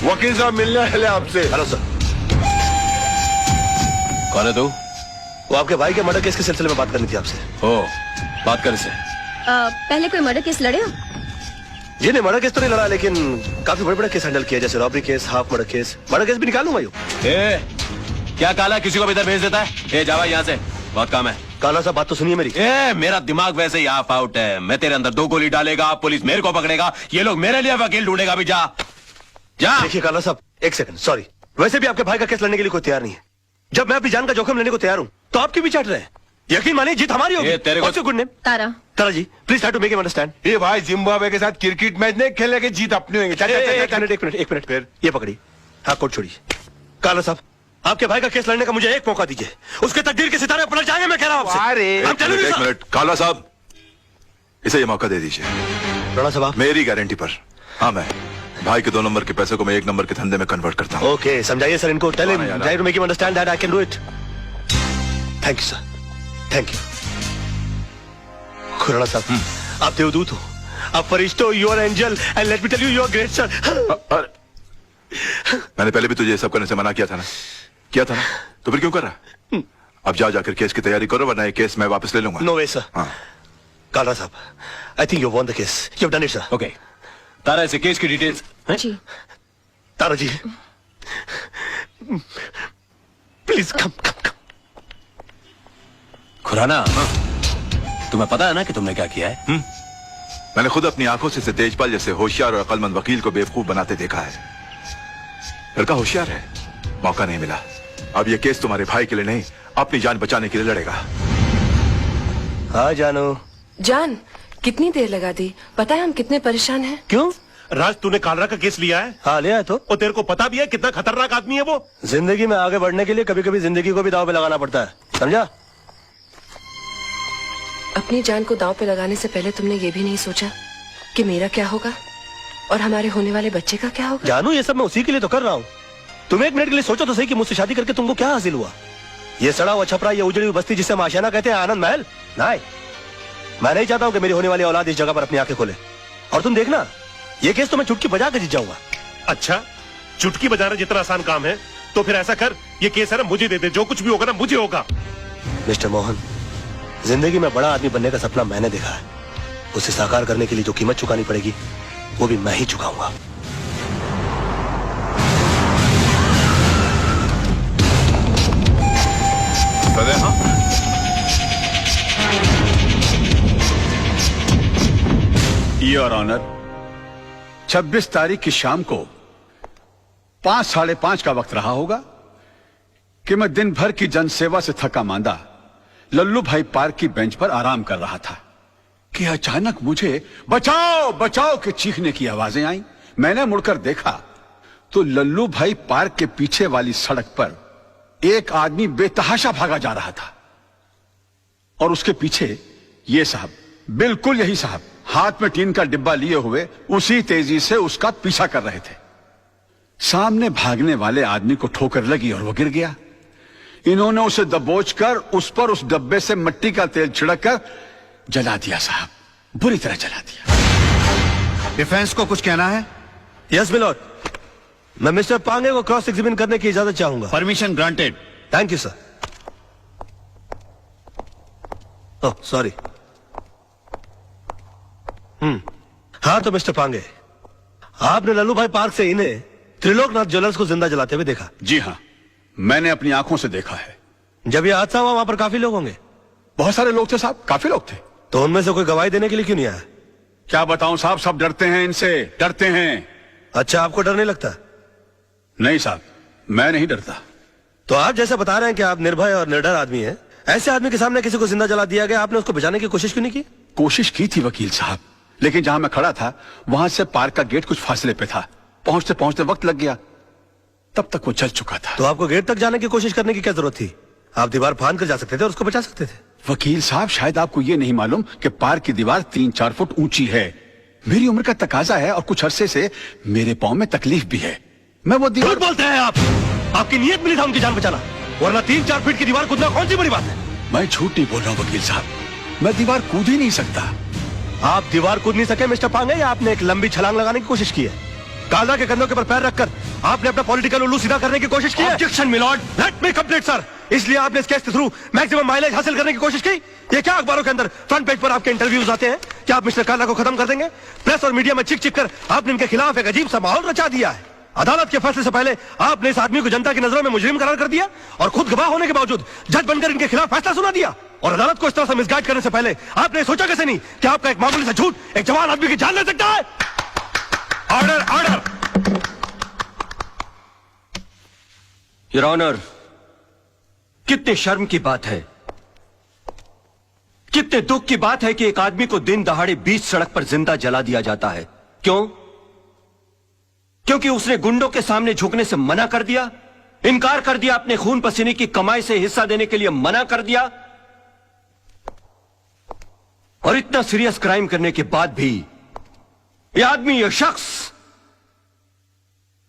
वकील साहब मिलने वाले आपसे। Hello sir. कौन है तू? वो आपके भाई के मर्डर केस के सिलसिले में बात करनी थी आपसे। ओ, बात कर इसे। पहले कोई मर्डर केस लड़े हो? जी नहीं, मर्डर केस तो नहीं लड़ा, लेकिन काफी बड़े बड़े केस हैंडल किया, जैसे robbery case, half murder case. Murder case भी निकाल लूंगा। ए, क्या काला किसी को भी इधर भेज देता है? ए, जावा यहाँ से, बहुत काम है। काला साहब बात तो सुनिए मेरी। ए, मेरा दिमाग वैसे ही ऑफ आउट है। मैं तेरे अंदर 2 गोली डालेगा, पुलिस मेरे को पकड़ेगा, ये लोग मेरे लिए वकील ढूंढेगा। अभी जा जा। देखिए काला साहब, एक सेकंड, सॉरी, वैसे भी आपके भाई का केस लड़ने के लिए कोई तैयार नहीं है। जब मैं अपनी जान का जोखिम लेने को तैयार हूँ तो आपकी भी चाट रहे हैं। यकीन मानिए जीत हमारी होगी। तेरे को good name Tara. Tara ji, please try to make him understand. ये भाई जिम्बाब्वे के साथ क्रिकेट मैच नहीं खेलने के जीत अपनी होंगे। एक मिनट फिर ये पकड़ी। हाँ, कोट छोड़िए। काला साहब, आपके भाई का केस लड़ने का मुझे एक मौका दीजिए, उसके तकदीर के सितारे पलट जाएंगे। मैं कह रहा हूँ आपसे। एक मिनट काला साहब, इसे ये मौका दे दीजिए। राणा साहब, मेरी गारंटी पर। हाँ, मैं भाई के 2 नंबर के पैसे को मैं 1 नंबर के धंधे में कन्वर्ट करता हूँ। ओके, समझाइए सर इनको। Tell him, try to make him understand that I can do it. Thank you sir, thank you. Khurana साहब, आप देवदूत हो, आप फरिश्ते हो, you are angel, and let me tell you, you are great sir. मैंने पहले भी तुझे ये सब करने से मना किया था ना? तो फिर क्यों कर रहा? अब जाकर केस की तैयारी करो, वरना ये केस मैं वापस ले लूंगा। No way sir. हाँ। काला साहब, I think you won the case, you have done it sir. Okay, Tara इसे केस की डिटेल्स। जी। Tara ji, please come come come. Khurana, तुम्हें पता है ना कि तुमने क्या किया है? मैंने खुद अपनी आंखों से तेजपाल जैसे होशियार और अक्लमंद वकील को बेवकूफ बनाते देखा है। लड़का होशियार है, मौका नहीं मिला। अब ये केस तुम्हारे भाई के लिए नहीं, अपनी जान बचाने के लिए लड़ेगा। हाँ जानो। जान, कितनी देर लगा दी? पता है हम कितने परेशान हैं। क्यों? राज, तूने कालरा का केस लिया है? हाँ लिया है। तो और तेरे को पता भी है कितना खतरनाक आदमी है वो? जिंदगी में आगे बढ़ने के लिए कभी कभी जिंदगी को भी दांव पे लगाना पड़ता है, समझा? अपनी जान को दांव पे लगाने से पहले तुमने ये भी नहीं सोचा कि मेरा क्या होगा और हमारे होने वाले बच्चे का क्या होगा? जानू, ये सब मैं उसी के लिए तो कर रहा हूँ। तुम एक मिनट के लिए सोचो तो सही कि मुझसे शादी करके तुमको क्या हासिल हुआ? ये सड़ा हुआ छपरा, ये उजड़ी हुई बस्ती जिसे हम आशियाना कहते हैं, आनंद महल? नहीं, मैं नहीं चाहता हूँ कि मेरी होने वाली औलाद इस जगह पर अपनी आंखें खोले। और तुम देखना, ये केस तो मैं चुटकी बजा के जीत जाऊंगा। अच्छा, चुटकी बजाना जितना आसान काम है, तो फिर ऐसा कर, ये केस है ना मुझे दे दे, जो कुछ भी होगा ना मुझे होगा। मिस्टर मोहन, जिंदगी में बड़ा आदमी बनने का सपना मैंने देखा है, उसे साकार करने के लिए जो कीमत चुकानी पड़ेगी वो भी मैं ही चुकाऊंगा। योर ऑनर, 26 तारीख की शाम को 5, 5:30 का वक्त रहा होगा कि मैं दिन भर की जनसेवा से थका मांदा लल्लू भाई पार्क की बेंच पर आराम कर रहा था कि अचानक मुझे बचाओ बचाओ के चीखने की आवाजें आई। मैंने मुड़कर देखा तो लल्लू भाई पार्क के पीछे वाली सड़क पर एक आदमी बेतहाशा भागा जा रहा था और उसके पीछे ये साहब, बिल्कुल यही साहब, हाथ में टीन का डिब्बा लिए हुए उसी तेजी से उसका पीछा कर रहे थे। सामने भागने वाले आदमी को ठोकर लगी और वो गिर गया। इन्होंने उसे दबोचकर उस पर उस डब्बे से मिट्टी का तेल छिड़ककर जला दिया साहब, बुरी तरह जला दिया। डिफेंस को कुछ कहना है? यस मिलॉर्ड, मैं मिस्टर पांगे को क्रॉस एग्जामिन करने की इजाजत चाहूंगा। Permission granted. Thank you sir. Oh sorry. हाँ तो मिस्टर पांगे, आपने लल्लू भाई पार्क से इन्हें त्रिलोकनाथ ज्वेलर्स को जिंदा जलाते हुए देखा? जी हाँ, मैंने अपनी आंखों से देखा है। जब यह हादसा हुआ वहां पर काफी लोग होंगे? बहुत सारे लोग थे साहब, काफी लोग थे। तो उनमें से कोई गवाही देने के लिए क्यों नहीं आया? क्या बताऊं साहब, सब डरते हैं इनसे, डरते हैं। अच्छा, आपको डर नहीं लगता? नहीं साहब, मैं नहीं डरता। तो आप जैसे बता रहे हैं कि आप निर्भय और निडर आदमी हैं, ऐसे आदमी के सामने किसी को जिंदा जला दिया गया, आपने उसको बचाने की कोशिश क्यों नहीं की? कोशिश की थी वकील साहब, लेकिन जहां मैं खड़ा था वहां से पार्क का गेट कुछ फासले पे था। पहुंचते पहुंचते वक्त लग गया, तब तक वो जल चुका था। तो आपको गेट तक जाने की कोशिश करने की क्या जरूरत थी? आप दीवार फांद कर जा सकते थे और उसको बचा सकते थे। वकील साहब, शायद आपको ये नहीं मालूम कि पार्क की दीवार 3-4 फुट ऊंची है। मेरी उम्र का तकाजा है और कुछ अरसे से मेरे पांव में तकलीफ भी है। मैं वो दीवार... झूठ बोलते हैं आप। आपकी नीयत मिली था उनकी जान बचाना, वरना 3-4 फीट की दीवार कूदना कौन सी बड़ी बात है? मैं झूठ नहीं बोल रहा हूँ वकील साहब, मैं दीवार कूद ही नहीं सकता। आप दीवार कूद नहीं सके मिस्टर पांगे, या आपने एक लंबी छलांग लगाने की कोशिश की है? काला के कंधों के ऊपर पैर रखकर आपने अपना पॉलिटिकल उल्लू सीधा करने की कोशिश की है। Objection milord. Let me complete sir. इसलिए आपने इस केस के थ्रू मैक्सिमम माइलेज हासिल करने की कोशिश की। ये क्या अखबारों के अंदर फ्रंट पेज पर आपके इंटरव्यूज आते हैं कि आप मिस्टर काला को खत्म कर देंगे? प्रेस और मीडिया में चिक चिक कर आपने इनके खिलाफ एक अजीब सा माहौल रचा दिया है। अदालत के फैसले से पहले आपने इस आदमी को जनता की नजरों में मुजरिम करार कर दिया और खुद गवाह होने के बावजूद जज बनकर इनके खिलाफ फैसला सुना दिया। और अदालत को इस तरह से मिसगाइड करने से पहले आपने सोचा कैसे नहीं कि आपका एक मामूली सा झूठ एक जवान आदमी की जान ले सकता है? Order order. योर ऑनर, कितने शर्म की बात है, कितने दुख की बात है कि एक आदमी को दिन दहाड़े बीच सड़क पर जिंदा जला दिया जाता है। क्यों? क्योंकि उसने गुंडों के सामने झुकने से मना कर दिया, इनकार कर दिया, अपने खून पसीने की कमाई से हिस्सा देने के लिए मना कर दिया। और इतना सीरियस क्राइम करने के बाद भी यह आदमी, यह शख्स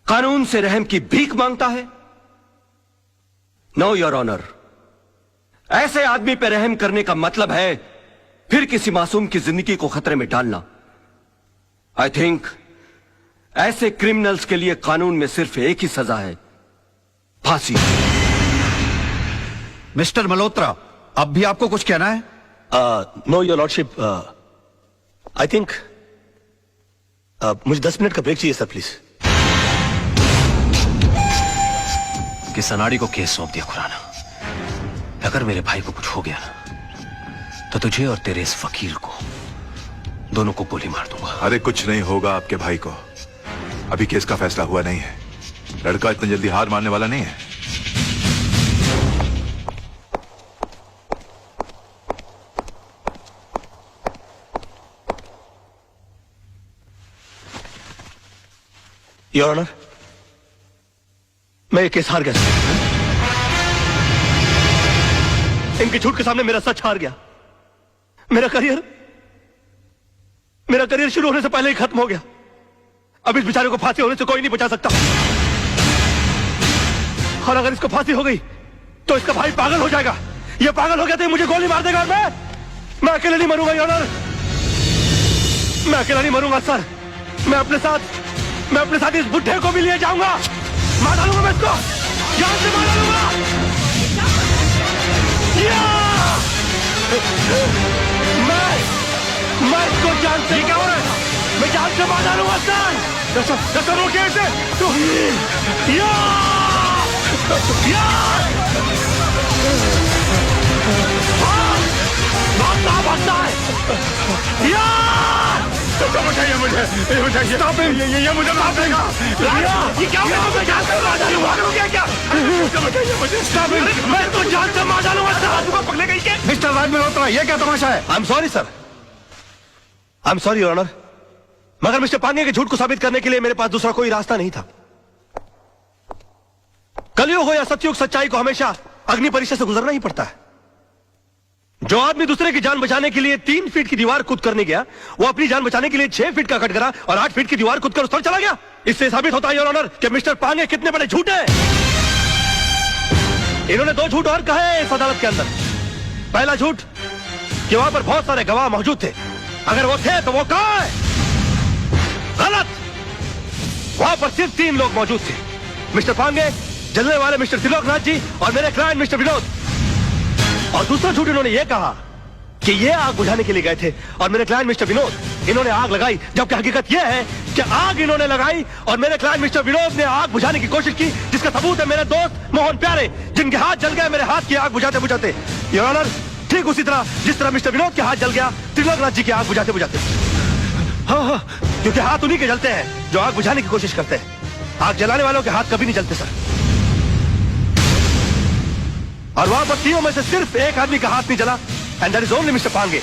कानून से रहम की भीख मांगता है। नो योर ऑनर, ऐसे आदमी पर रहम करने का मतलब है फिर किसी मासूम की जिंदगी को खतरे में डालना। आई थिंक ऐसे क्रिमिनल्स के लिए कानून में सिर्फ एक ही सजा है, फांसी। मिस्टर मल्होत्रा, अब भी आपको कुछ कहना है? Know your lordship, I think मुझे 10 मिनट का ब्रेक चाहिए सर, प्लीज। किस अनाड़ी को केस सौंप दिया खुराना। अगर मेरे भाई को कुछ हो गया ना तो तुझे और तेरे इस फकीर को दोनों को गोली मार दूंगा। अरे कुछ नहीं होगा आपके भाई को, अभी केस का फैसला हुआ नहीं है। लड़का इतनी जल्दी हार मानने वाला नहीं है। योर ऑनर, मैं ये केस हार गया। इनके झूठ के सामने मेरा सच हार गया। मेरा करियर शुरू होने से पहले ही खत्म हो गया। अब इस बेचारे को फांसी होने से कोई नहीं बचा सकता। और अगर इसको फांसी हो गई तो इसका भाई पागल हो जाएगा। ये पागल हो गया तो ये मुझे गोली मार देगा और मैं अकेले नहीं मरूंगा योर ऑनर। मैं अकेला नहीं मरूंगा सर। मैं अपने साथ इस बुढ़े को भी लिए जाऊंगा। मार डालूंगा मैं इसको, जान से मार डालूंगा। मैं इसको जान से, क्या हो रहा है? मैं जान से मार डालूंगा सर। रोके इसे। भागता है। बताइए मुझे, ये मुझे माफ देगा। ये क्या हुआ? मैं जान से मार डालूंगा। क्या? मैं तो जान से मार डालूंगा सर। पकड़े गई के? मिस्टर राज मल्होत्रा, ये क्या तमाशा है? I am sorry sir, I am sorry your honour, मगर मिस्टर पांगे के झूठ को साबित करने के लिए मेरे पास दूसरा कोई रास्ता नहीं था। कलयुग हो या सतयुग, सच्चाई को हमेशा अग्नि परीक्षा से गुजरना ही पड़ता है। जो आदमी दूसरे की जान बचाने के लिए 3 फीट की दीवार कूद करने गया, वो अपनी जान बचाने के लिए 6 फीट का कटघरा और 8 फीट की दीवार कूद कर उस पर चला गया। इससे साबित होता है योर ऑनर कि मिस्टर पांगे कितने बड़े झूठ हैं। इन्होंने 2 झूठ और कहे इस अदालत के अंदर। पहला झूठ कि वहां पर बहुत सारे गवाह मौजूद थे। अगर वो थे तो वो कहां है? गलत। वहां पर सिर्फ 3 लोग मौजूद थे, मिस्टर पांगे, जलने वाले मिस्टर त्रिलोकनाथ जी और मेरे क्लाइंट मिस्टर विनोद। और दूसरा झूठ इन्होंने ये कहा कि ये आग बुझाने के लिए गए थे और मेरे क्लाइंट मिस्टर विनोद इन्होंने आग लगाई, जबकि हकीकत यह है कि आग इन्होंने लगाई और मेरे क्लाइंट मिस्टर विनोद ने आग बुझाने की कोशिश की, जिसका सबूत है मेरे दोस्त मोहन प्यारे, जिनके हाथ जल गए मेरे हाथ की आग बुझाते बुझाते। योर ऑनर, ठीक उसी तरह जिस तरह मिस्टर विनोद के हाथ जल गया त्रिलोकनाथ जी की आग बुझाते बुझाते। हाँ, क्योंकि हाथ उन्हीं के जलते हैं जो आग बुझाने की कोशिश करते हैं। आग जलाने वालों के हाथ कभी नहीं जलते सर। और वहां पर तीनों में से सिर्फ एक आदमी का हाथ नहीं जला, and that is only mister Pange.